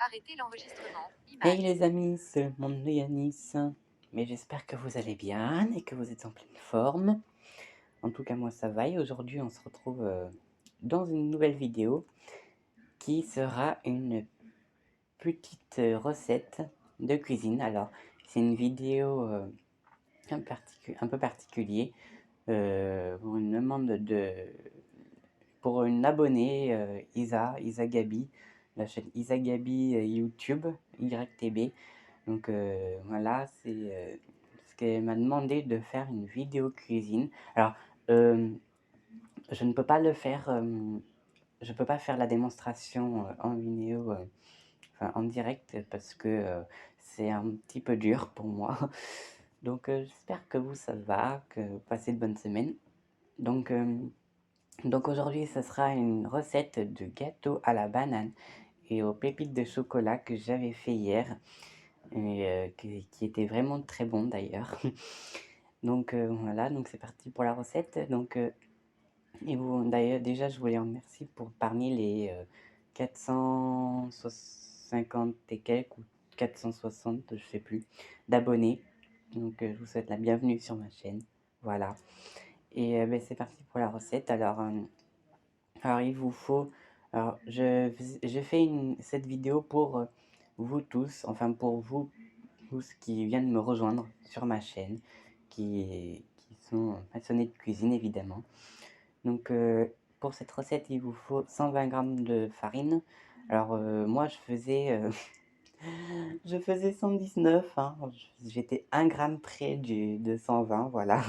Arrêtez l'enregistrement. Hey Image. les amis, c'est le monde de Yanis. Mais j'espère que vous allez bien et que vous êtes en pleine forme. En tout cas, moi ça va et aujourd'hui on se retrouve dans une nouvelle vidéo qui sera une petite recette de cuisine. Alors, c'est une vidéo un peu particulier pour une demande pour une abonnée Isa Gabi, la chaîne Isa Gabi YouTube YTB. Donc voilà, c'est ce qu'elle m'a demandé de faire une vidéo cuisine. Alors, euh, je ne peux pas le faire, je peux pas faire la démonstration en vidéo, enfin en direct, parce que c'est un petit peu dur pour moi. Donc j'espère que vous ça va, que vous passez de bonnes semaines. Donc, donc aujourd'hui, ce sera une recette de gâteau à la banane et aux pépites de chocolat que j'avais fait hier. Et qui était vraiment très bon d'ailleurs. Donc voilà, donc c'est parti pour la recette. Donc, et vous, d'ailleurs, déjà, je voulais en remercier pour parmi les 450 et quelques, ou 460, je sais plus, d'abonnés. Donc je vous souhaite la bienvenue sur ma chaîne. Voilà. Et ben, c'est parti pour la recette. Alors il vous faut... Alors je fais cette vidéo pour vous tous, enfin pour vous tous qui viennent me rejoindre sur ma chaîne, qui sont passionnés de cuisine évidemment. Donc pour cette recette, il vous faut 120 grammes de farine. Alors moi je faisais 119, hein. J'étais 1 gramme près de 120, voilà.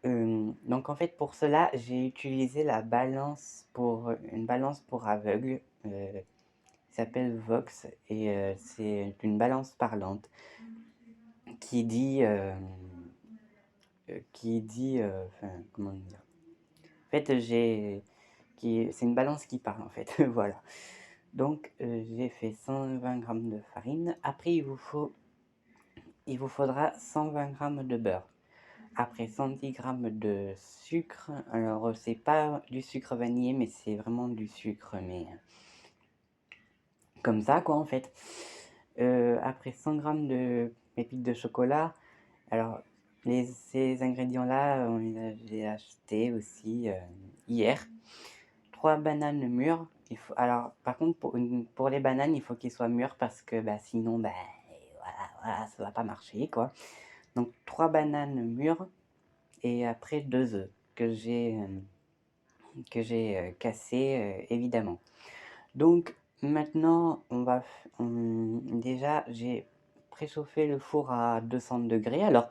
Donc en fait pour cela, j'ai utilisé une balance pour aveugles. Qui s'appelle Vox et c'est une balance parlante qui dit, enfin, comment dire? En fait, c'est une balance qui parle, en fait, voilà. Donc, j'ai fait 120 grammes de farine. Après, il vous faudra 120 grammes de beurre. Après, 110 grammes de sucre. Alors, c'est pas du sucre vanillé, mais c'est vraiment du sucre, mais comme ça, quoi, en fait. Après, 100 grammes de pépites de chocolat. Alors, ces ingrédients-là, je les ai achetés aussi hier. 3 bananes mûres. Alors, par contre, pour les bananes, il faut qu'ils soient mûrs parce que bah, sinon, bah, voilà, ça va pas marcher, quoi. Donc, 3 bananes mûres et après 2 œufs que j'ai cassés, évidemment. Donc, maintenant, déjà, j'ai préchauffé le four à 200 degrés. Alors,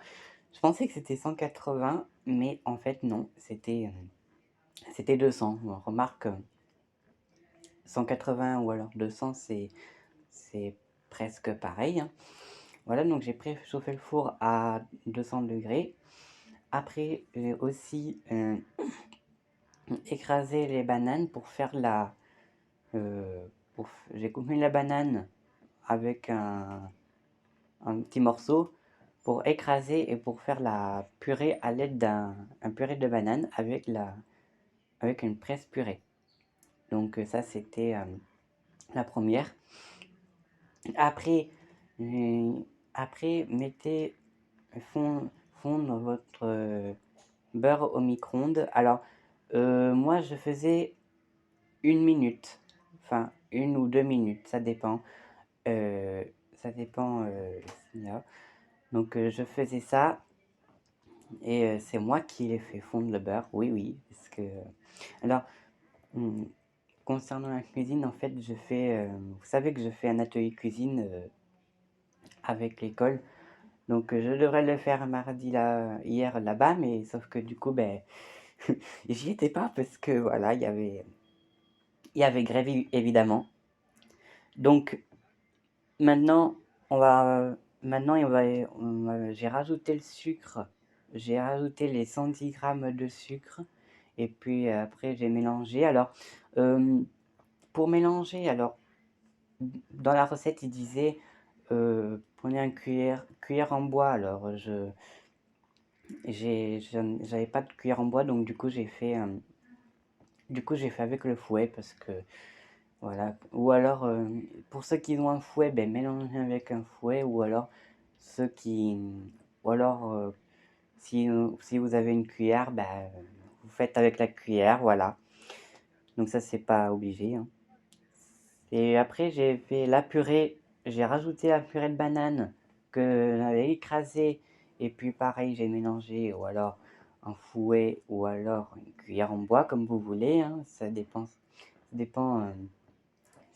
je pensais que c'était 180, mais en fait non, c'était 200. On remarque 180 ou alors 200, c'est presque pareil, hein. Voilà, donc j'ai préchauffé le four à 200 degrés. Après, j'ai aussi écrasé les bananes pour faire euh, j'ai coupé la banane avec un petit morceau pour écraser et pour faire la purée à l'aide d'un purée de banane avec une presse purée. Donc ça c'était la première. Après, euh, après mettez fondre votre beurre au micro-ondes. Alors moi je faisais 1 minute, enfin 1 ou 2 minutes, ça dépend. Euh, ça dépend. Donc je faisais ça. Et c'est moi qui l'ai fait fondre le beurre, oui, oui, parce que... Alors, hum, concernant la cuisine, en fait, vous savez que je fais un atelier cuisine avec l'école, donc je devrais le faire mardi là, hier là-bas, mais sauf que du coup, ben, j'y étais pas parce que voilà, il y avait grève évidemment. Donc maintenant, on va, maintenant, j'ai rajouté le sucre, j'ai rajouté les 110 grammes de sucre. Et puis après, j'ai mélangé. Alors, euh, pour mélanger, alors, dans la recette, il disait prenez un cuillère en bois. Alors, j'avais pas de cuillère en bois, donc du coup, j'ai fait avec le fouet parce que Voilà. Ou alors, pour ceux qui ont un fouet, ben mélangez avec un fouet. Ou alors, ceux qui... Ou alors, si vous avez une cuillère, ben, vous faites avec la cuillère, voilà. Donc ça, c'est pas obligé, hein. Et après, j'ai fait la purée. J'ai rajouté la purée de banane que j'avais écrasée. Et puis pareil, j'ai mélangé. Ou alors un fouet. Ou alors une cuillère en bois, comme vous voulez, hein. Ça dépend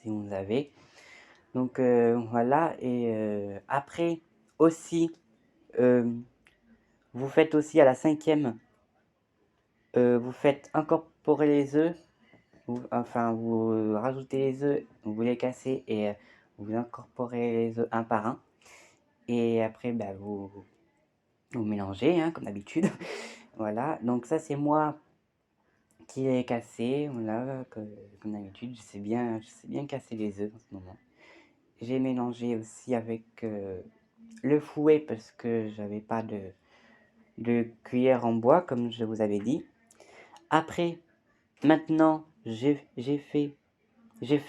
si vous avez. Donc voilà. Et après aussi, euh, vous faites aussi à la cinquième, vous faites incorporer les œufs. Enfin, vous rajoutez les œufs, vous les cassez et vous incorporez les œufs un par un. Et après, bah, vous mélangez, hein, comme d'habitude. Voilà, donc ça c'est moi qui l'ai cassé. Voilà, comme d'habitude, je sais bien casser les œufs en ce moment. J'ai mélangé aussi avec le fouet parce que j'avais pas de cuillère en bois, comme je vous avais dit. Après, maintenant, j'ai fait, j'ai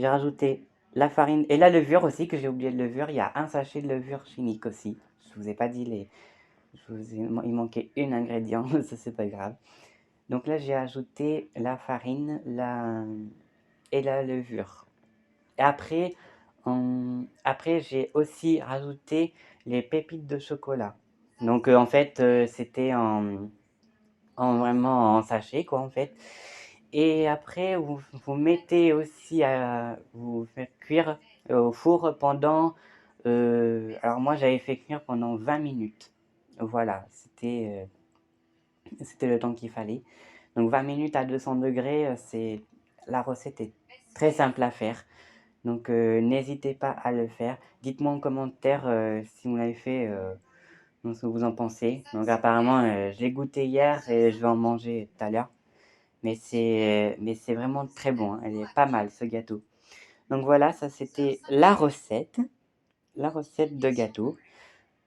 rajouté la farine et la levure aussi, que j'ai oublié de levure. Il y a un sachet de levure chimique aussi. Je vous ai pas dit il manquait un ingrédient, ça c'est pas grave. Donc là, j'ai ajouté la farine, et la levure. Et après j'ai aussi rajouté les pépites de chocolat. Donc en fait, c'était vraiment en sachet, quoi, en fait. Et après, vous mettez aussi vous faites cuire au four pendant, alors moi j'avais fait cuire pendant 20 minutes. Voilà, c'était le temps qu'il fallait. Donc 20 minutes à 200 degrés, la recette est très simple à faire. Donc n'hésitez pas à le faire. Dites-moi en commentaire si vous l'avez fait, ce que vous en pensez. Donc apparemment, je l'ai goûté hier et je vais en manger tout à l'heure. Mais c'est vraiment très bon, hein. Elle est pas mal, ce gâteau. Donc voilà, ça c'était la recette de gâteau.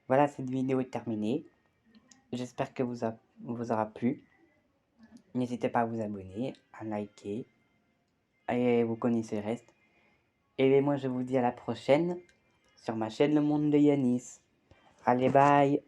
Voilà, cette vidéo est terminée. J'espère que vous aura plu. N'hésitez pas à vous abonner, à liker. Et vous connaissez le reste. Et moi, je vous dis à la prochaine sur ma chaîne Le Monde de Yanis. Allez, bye!